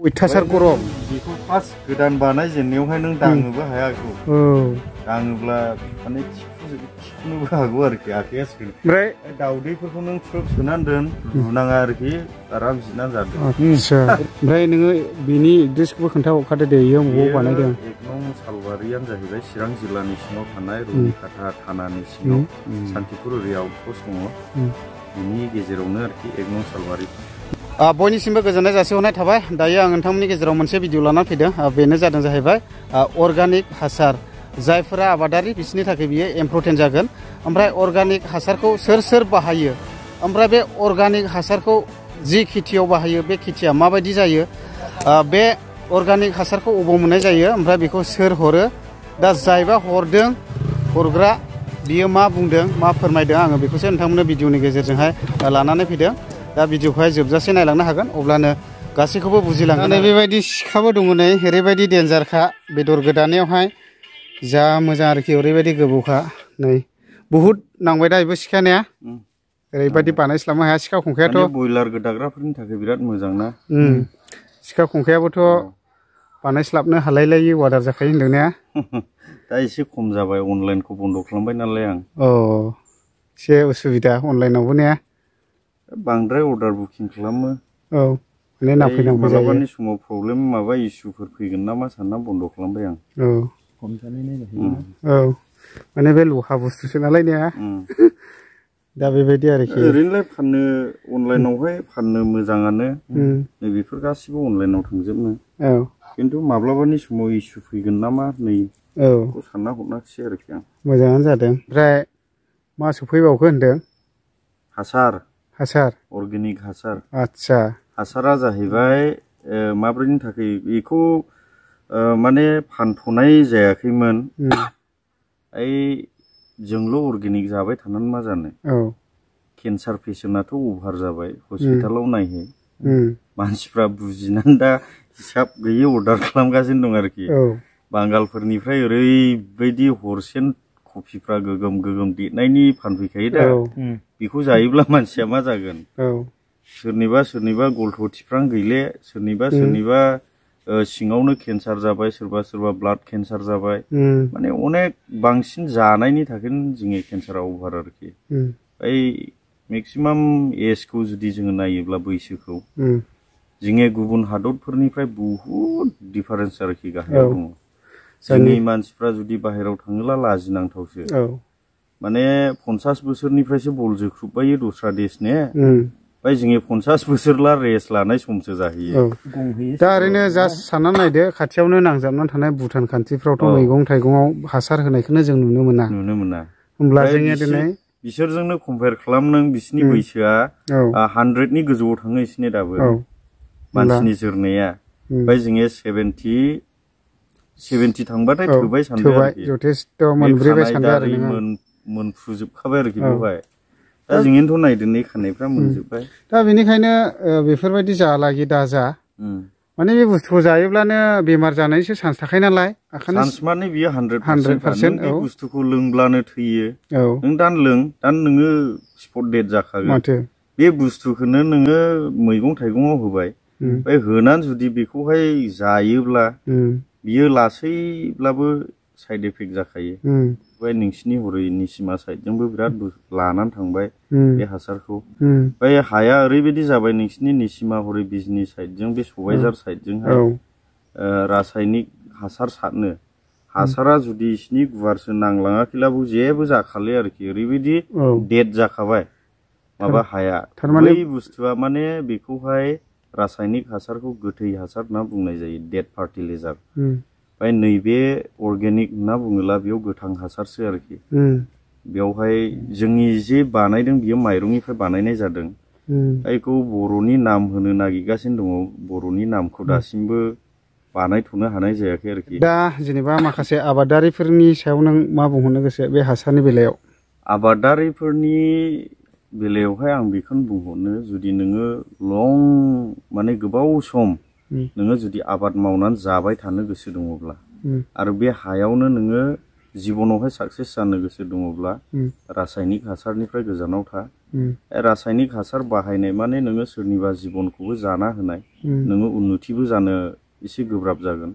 अयथासार गरम बेखौ फार्स्ट गोदान बानायजेननायावहाय नों दाङोबो हाया बेखौ दाङोब्ला माने थिफुनोबो हागौ आरोखि आखाइया सोनो ओमफ्राय दाउदैफोरखौ नों थ्रोब सोनानै दोन रुनाङा आरोखि आराम जिरनानै जादो आच्छा ओमफ्राय नोङो बिनि एड्रेसखौबो खोन्थाहरखादो दे इयो बबाव बानायदों एक नं सालबारियानो जाहैबाय चिरां जिल्लानि सिङाव थानाय रुनिखाथा थानानि सिङाव सान्तिपुर ओरै आउटपस्ट दङ बिनि गेजेरावनो आरोखि एक नं सालबारि बयनिसिमबो गोजोननाय जासिहरनाय थाबाय दायो आं नोंथांमोननि गेजेराव मोनसे भिडिअ लानानै फैदों बेनो जादों जाहैबाय अर्गानिक हासार जायफोरा आबादारि बिसोरनि थाखाय बियो इम्परटेन्ट जागोन ओमफ्राय अर्गानिक हासारखौ सोर बाहायो ओमफ्राय बे अर्गानिक हासारखौ जि खेथियाव बाहायो बे खेथिया माबायदि जायो बे अर्गानिक हासारखौ अबाव मोननाय जायो ओमफ्राय बेखौ सोर हरो दा जायबा हरदों हरग्रा बियो मा बुंदों मा फोरमायदों आङो बेखौसो नोंथांमोननो भिडिअनि गेजेरजोंहाय लानानै फैदों दा भिडिअखौहाय जोबजासे नायलांनो हागोन अब्लानो गासैखौबो बुजिलांगोन बेबायदि सिखाबो दङ नै ओरैबायदि डेन्जारखा बेदर गोदानायावहाय जा मोजां आरोखि ओरैबायदि गोबौखा नै बुहुद नांबाय दा बेबो सिखानाया ओरैबायदि बानायस्लाबनो हाया सिखा खंखायाथ' बयलार गोदाग्राफोरनि थाखाय बिराद मोजां ना सिखा खंखायाबोथ' बानायस्लाबनो हालायलायि अर्डार जाखायो होनदों ने दा एसे खम जाबाय अनलाइनखौ बन्द खालामबाय नालाय आं एसे उसुबिदा अनलाइनावबो ने बांद्राय अर्डार बुकिं खालामो माने नाफैनांगौ जायो मालाबानि समाव प्रब्लेम माबा इसुफोर फैगोन नामा सानना बन्द खालामबाय आं हमजानाय जाहैयो माने बे लहा बुस्थुसो नालाय ने दा बेबायदि आरोखि ओरैनोलाय फाननो अनलाइनावहाय फाननो मोजाङानो नैबेफोर गासिबो अनलाइनाव थांजोबनो खिन्थु माब्लाबानि समाव इसु फैगोन नामा नै बेखौ सानना हरनाखिसै आरोखि आं मोजाङानो जादों ओमफ्राय मा सफैबावखो होनदों हासार अर्गेनिक हासार आच्छा हासारा जाहैबाय माब्रैनि थाखाय बेखौ माने फानथ'नाय जायाखैमोन जोंल' अर्गेनिक जाबाय थानानै मा जानो केन्सार पेसेन्टआथ' अभार जाबाय हस्पिटालाव नायहै मानसिफ्रा बुजिनानै दा हिसाब गैयै अर्डार खालामगासिनो दं आरोखि बांगालफोरनिफ्राय ओरैबायदि हरसेन कफिफ्रा गोगोम देनायनि फानफैखायो दा बेखौ जायोब्ला मानसिया मा जागोन सोरनिबा गलथ'थिफ्रां गैले सोरनिबा सिङावनो केन्सार जाबाय सोरबा ब्लाड केन्सार जाबाय माने अनेक बांसिन जानायनि थाखायनो जोंनि केन्सारा अभार आरोखि मेक्सिमाम एजखौ जुदि जोङो नायोब्ला बैसोखौ जोंनि गुबुन हादरफोरनिफ्राय बहुद डिफारेन्स आरोखि गाहायाव दङ जोंनि मानसिफ्रा जुदि बाहेरायाव थाङोब्ला लाजिनांथावसो माने 50 बोसोरनिफ्रायसो बल जोख्रुबबायो दस्रा देशने जोंनि 50 बोसोरला रेस्ट लानाय समसो जाहैयो दा ओरैनो जास्ट साननानै नायदो खाथियावनो नांजाबनानै थानाय भुटान कान्ट्रिफ्रावथ' मैगं थाइगङाव हासार होनायखौनो जों नुनो मोना होमब्ला जोंनिया दिनै बिसोरजोंनो कम्पेयार खालाम नों बिसिनि बैसोआ 100नि गोजौआव थाङो बिसिनि दाबो मानसिनि जोरनाया जोंनिया 70 थांबाथाय थोबाय सानदों आरोखि जथेस्थ मोनब्रैबाय सानदों आरो मोनफ्रुजोबखाबाय आरोखि बेवहाय दा जोंनिथ' नायदों नै खानायफ्रा मोनजोबबाय दा बेनिखायनो बेफोरबायदि जालागि दाजा माने बे बुस्थुखौ जायोब्लानो बेमार जानायनिसो चान्स थाखायो नालाय चान्स माने बियो 100% बे बुस्थुखौ लोंब्लानो थैयो नों दान नोङो स्पट डेट जाखागोन बे बुस्थुखौनो नोङो मैगं थाइगङाव होबाय होनानै जुदि बेखौहाय जायोब्ला बियो लासैब्लाबो साइड इफेक्ट जाखायो नोंसिनि हरै निसिमा साइडजोंबो बिराद लानानै थांबाय बे हासारखौ हाया ओरैबायदि जाबाय नोंसिनि निसिमा हरै बिजनि साइडजों बे सबायझार साइडजोंहाय रासायनिक हासार सारनो हासारा जुदि इसिनि गुवारसो नांलाङाखैब्लाबो जेबो जाखाले आरोखि ओरैबायदि डेट जाखाबाय माबा हाया बै बुस्थुआ माने बेखौहाय रासायनिक हासारखौ गोथै हासार होनना बुंनाय जायो डेट फार्टिलाइजार नैबे अर्गेनिक होनना बुङोब्ला बेयाव गोथां हासारसो आरोखि बेवहाय जोंनि जे बानायदों बियो माइरंनिफ्राय बानायनाय जादों बेखौ बर'नि नाम होनो नागिरगासिनो दङ बर'नि नामखौ दासिमबो बानायथ'नो हानाय जायाखै आरोखि दा जेनेबा माखासे आबादारिफोरनि सायाव नों मा बुंहरनो गोसो बे हासारनि बेलायाव आबादारिफोरनि बेलायावहाय आं बेखौनो बुंहरनो जुदि नोङो माने गोबाव सम नोङो जुदि आबाद मावनानै जाबाय थानो गोसो दङब्ला आरो बे हायावनो नोङो जिबनावहाय साक्सेस जानो गोसो दङब्ला रासायनिक हासारनिफ्राय गोजानाव था रासायनिक हासार बाहायनाय माने नोङो सोरनिबा जिबनखौबो जाना होनाय नोङो उन्नतिबो जानो एसे गोब्राब जागोन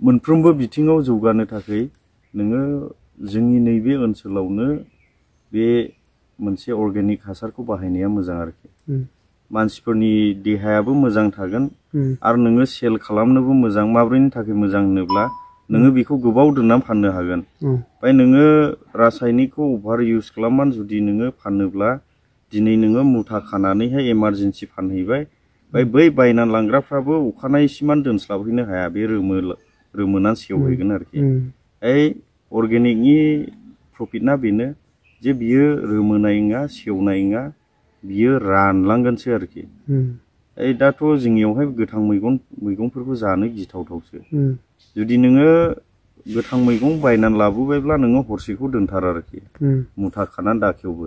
मोनफ्रोमबो बिथिङाव जौगानो थाखाय नोङो जोंनि नैबे ओनसोलावनो बे मोनसे अर्गेनिक हासारखौ बाहायनाया मोजां आरोखि मानसिफोरनि देहायाबो मोजां थागोन आरो नोङो सेल खालामनोबो मोजां माब्रैनि थाखाय मोजां होनोब्ला नोङो बेखौ गोबाव दोननानै फाननो हागोन ओमफ्राय नोङो रासायनिकखौ अभार इउज खालामनानै जुदि नोङो फानोब्ला दिनै नोङो मुथा खानानैहाय इमारजेन्सि फानहैबाय ओमफ्राय बै बायनानै लांग्राफ्राबो अखानायसिमान दोनस्लाबहैनो हाया बे रोमोनानै सेवहैगोन आरोखि अर्गेनिकनि प्रफिटना बेनो जे बियो रोमोनाय नङा सेवनाय नङा बियो रानलांगोनसो आरोखि दाथ' जोंनियावहाय गोथां मैगंफोरखौ जानो गिथावथावसो जुदि नोङो गोथां मैगं बायनानै लाबोबायब्ला नोङो हरसेखौ दोनथार आरोखि मुथा खानानै दाखेवबो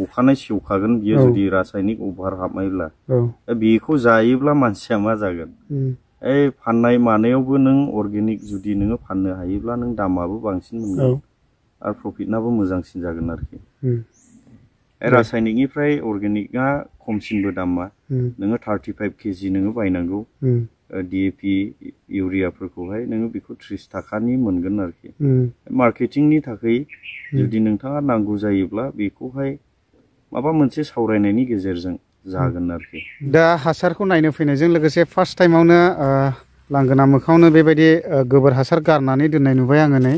अखानाय सेवखागोन बियो जुदि रासायनिक अभार हाबनायब्ला बेखौ जायोब्ला मानसिया मा जागोन फाननाय मानायावबो नों अर्गेनिक जुदि नोङो फाननो हायोब्ला नों दामाबो बांसिन मोनगोन आरो प्रफिटनाबो मोजांसिन जागोन आरोखि रासायनिकनिफ्राय अर्गेनिकआ खमसिनबो दामा नोङो 35 केजि नोङो बायनांगौ DAP इउरियाफोरखौहाय नोङो बेखौ 30 थाखानि मोनगोन आरोखि मार्केटिंनि थाखाय जुदि नोंथाङा नांगौ जायोब्ला बेखौहाय माबा मोनसे सावरायनायनि गेजेरजों जागोन आरोखि दा हासारखौ नायनो फैनायजों लोगोसे फार्स्ट टाइमावनो लांगोना मोखाङावनो बेबायदि गोबोर हासार गारनानै दोननाय नुबाय आङो नै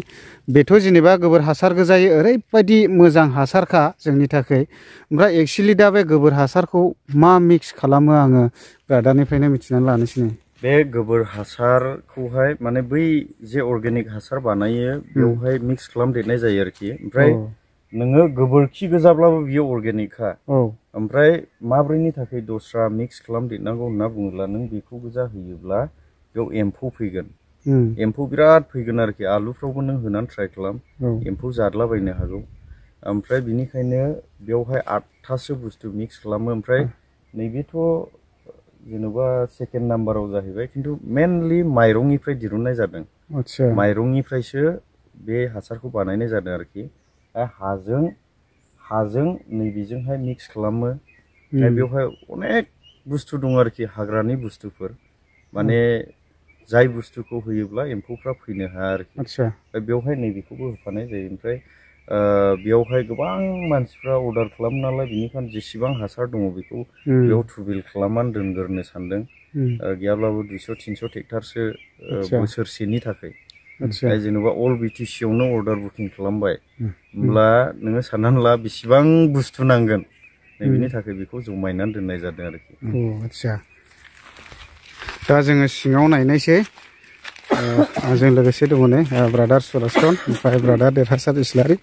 बेथ' जेनेबा गोबोर हासार गोजायै ओरैबायदि मोजां हासारखा जोंनि थाखाय ओमफ्राय एक्चुअलि दा बे गोबोर हासारखौ मा मिक्स खालामो आङो ब्रादारनिफ्रायनो मिथिनानै लानोसै नै बे गोबोर हासारखौहाय माने बै जे अर्गेनिक हासार बानायो बेवहाय मिक्स खालामदेरनाय जायो आरोखि ओमफ्राय नोङो गोबोरखि गोजाब्लाबो बियो अर्गेनिकखा ओमफ्राय माब्रैनि थाखाय दस्रा मिक्स खालामदेरनांगौ होनना बुङोब्ला नों बेखौ गोजा होयोब्ला बेयाव एम्फौ फैगोन एम्फौ बिराद फैगोन आरोखि आलुफ्रावबो नों होनानै ट्राइ खालाम एम्फौ जादलाबायनो हागौ ओमफ्राय बिनिखायनो बेवहाय 8थासो बुस्थु मिक्स खालामो ओमफ्राय नैबेथ' जेनेबा सेकेन्ड नाम्बाराव जाहैबाय खिन्थु मेनलि माइरंनिफ्राय दिरुननाय जादों माइरंनिफ्रायसो बे हासारखौ बानायनाय जादों आरोखि हाजों नैबेजोंहाय मिक्स खालामो बेवहाय अनेक बुस्थु दं आरोखि हाग्रानि बुस्थुफोर माने जाय बुस्थुखौ होयोब्ला एम्फौफ्रा फैनो हाया आरोखि बेवहाय नैबेखौबो होफानाय जायो ओमफ्राय बेवहाय गोबां मानसिफ्रा अर्डार खालामो नालाय बिनिखायनो जेसेबां हासार दङ बेखौ बेयाव थुबिल खालामनानै दोनगोरनो सानदों गैयाब्लाबो 200-300 हेक्टारसो बोसोरसेनि थाखाय जेनेबा अल BTC आवनो अर्डार बुकिं खालामबाय होमब्ला नोङो साननानै ला बेसेबां बुस्थु नांगोन नैबेनि थाखाय बेखौ जमायनानै दोननाय जादों आरोखि दा जोङो सिङाव नायनायसै आंजों लोगोसे दङ नै ब्रादार सुरजन ओमफ्राय ब्रादार देरहासार इस्लारि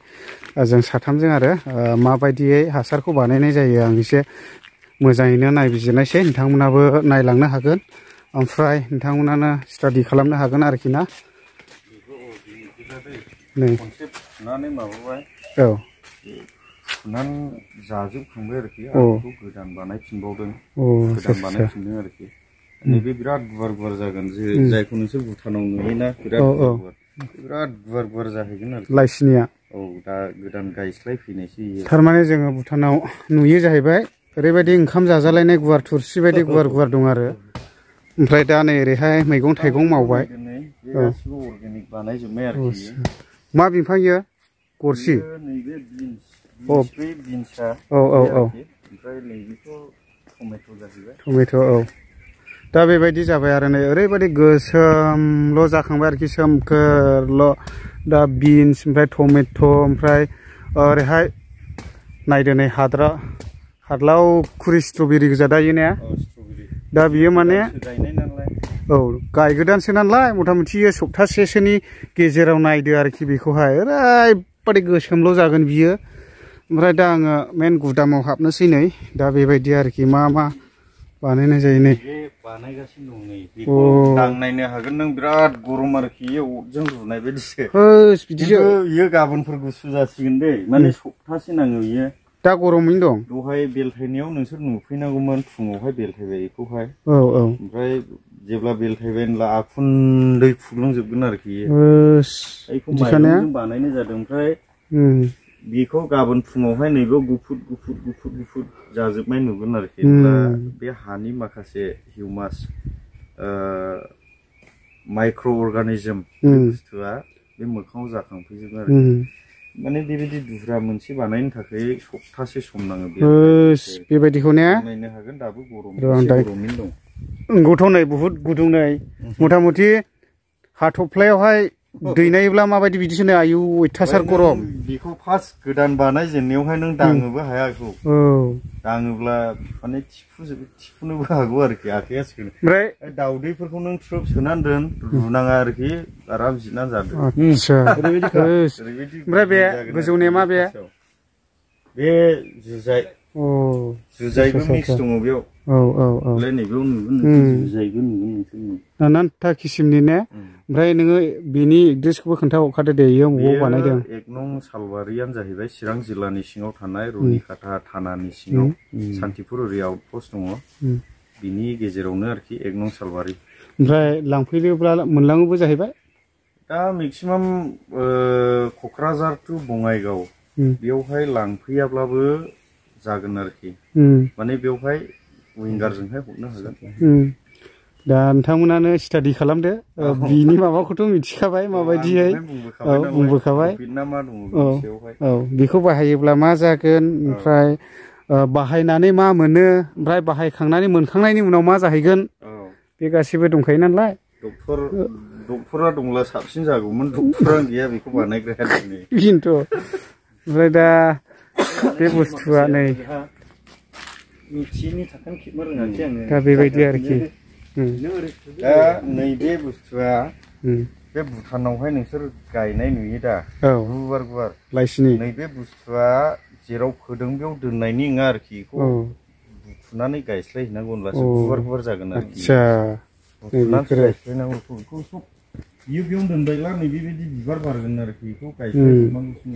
जों साथामजों आरो माबायदियै हासारखौ बानायनाय जायो आं एसे मोजाङैनो नायबिजिरनायसै नोंथांमोनाबो नायलांनो हागोन ओमफ्राय नोंथांमोनानो स्टाडि खालामनो हागोन आरोखि ना नै फुनानै माबाबाय फुनानै जाजोबखांबाय आरोखि बेखौ गोदान बानायफिनबावदों गोदान बानायफिनदों आरोखि नैबे बिराद गुवार जागोन जायखौ नोंसोर भुटानाव नुयोना बिराद गुवार जाहैगोन आरोखि लाइसिनिया दा गोदान गायस्लायफैनायसो थारमाने जोङो भुटानाव नुयो जाहैबाय ओरैबायदि ओंखाम जाजालायनाय गुवार थुरसि बायदि गुवार दं आरो ओमफ्राय दा नै ओरैहाय मैगं थाइगं मावबाय गासिबो अर्गेनिक बानायजोबनाय आरोखि मा बिफां इयो गरसि नैबे बिन्सा ओमफ्राय नैबेथ' टमेट' जाहैबाय टमेट' दा बेबायदि जाबाय आरो नै ओरैबायदि गोसोमल' जाखांबाय आरोखि सोमखोरल' दा बिन्स ओमफ्राय टमेट' ओमफ्राय ओरैहाय नायदो नै हादलाव खुरि स्ट्रबेरि गोजा दायो ने दा बियो माने गायगोदानसो नालाय मथा मथि सप्तासेसोनि गेजेराव नायदो आरोखि बेखौहाय ओरैबायदि गोसोमल' जागोन बियो ओमफ्राय दा आङो मेन गुदामाव हाबनोसै नै दा बेबायदि आरोखि मा बानायनाय जायो नै बानायगासिनो दं नै बेखौ दांनायनो हागोन नों बिराद गरम आरोखि इयो अरजों रुनाय बायदिसो बिदिसो इयो गाबोनफोर गुसु जासिगोन दै माने सप्तासे नाङो इयो दा गरमैनो दं दहाय बेलथायनायाव नोंसोर नुफैनांगौमोन फुङावहाय बेलथायबाय बेखौहाय ओमफ्राय जेब्ला बेलथायबाय होनब्ला आखुन्दै खुग्लुंजोबगोन आरोखि बेखौ माइरंजों बानायनाय जादों ओमफ्राय बेखौ गाबोन फुङावहाय नैबेयाव गुफुर जाजोबनाय नुगोन आरोखि बे हानि माखासे हिउमास माइक्र' अर्गानिजम बुस्थुआ बे मोखाङाव जाखांफैजोबो आरो माने बेबायदि दुहुरा मोनसे बानायनो थाखाय सप्तासे सम नाङो बेबायदिखौ ने नायनो हागोन दाबो गरमैनो दं गथ'नै बुहुद गुदुं नै मथा मथि हाथफ्लायावहाय दै नायोब्ला माबायदि बिदिसो नै आयु अयथासार गरम बेखौ फार्स्ट गोदान बानायजेननायावहाय नों दाङोबो हाया बेखौ दाङोब्ला माने थिफुनोबो हागौ आरोखि आखाइया सोनो ओमफ्राय दाउदैफोरखौ नों थ्रोब सोनानै दोन रुनाङा आरोखि आराम जिरनानै जादो ओमफ्राय बे गोजौनिया मा बे जुजाइ जुजाइबो मिक्स दङ बेयाव नैबेयाव नुगोन जुजाइबो नुगोन नानानथा किसिमनि ने ओमफ्राय नोङो बेनि एड्रेसखौबो खोन्थाहरखादो दे इयो बबाव बानायदों 1 नं सालबारियानो जाहैबाय चिरां जिल्लानि सिङाव थानाय रुनिकाटा थानानि सिङाव सान्तिपुर ओरै आउटपस्ट दङ बिनि गेजेरावनो आरोखि 1 नं सालबारि ओमफ्राय लांफैयोब्ला मोनलाङोबो जाहैबाय दा मेक्सिमाम क'क्राझार टु बङाइगाव बेयावहाय लांफैयाब्लाबो जागोन आरोखि माने बेवहाय विंगारजोंहाय हरनो हागोन दा नोंथांमोनानो स्टाडि खालामदो बिनि माबाखौथ' मिथिखाबाय माबायदियै बुंबोखाबाय बेखौ बाहायोब्ला मा जागोन ओमफ्राय बाहायनानै मा मोनो ओमफ्राय बाहायखांनानै मोनखांनायनि उनाव मा जाहैगोन बे गासिबो दंखायो नालाय डक्टरा दंब्ला साबसिन जागौमोन डक्टरानो गैया बेखौ बानायग्राया बेनोथ' ओमफ्राय दा बे बुस्थुआ नै दा बेबायदि आरोखि दा नैबे बुस्थुआ बे भुटानावहाय नोंसोर गायनाय नुयो दा गुवार गुवार लाइसिनि नैबे बुस्थुआ जेराव फोदों बेयाव दोननायनि नङा आरोखि बेखौ बुथुनानै गायस्लायहैनांगौ होनब्लासो गुवार गुवार जागोन आरोखि बुथुनानै गायस्लायनांगौ बेखौ सब बियो बेयावनो दोनबायब्ला नैबेबायदि बिबार बारगोन आरोखि बेखौ गायस्लायजोबनांगौसो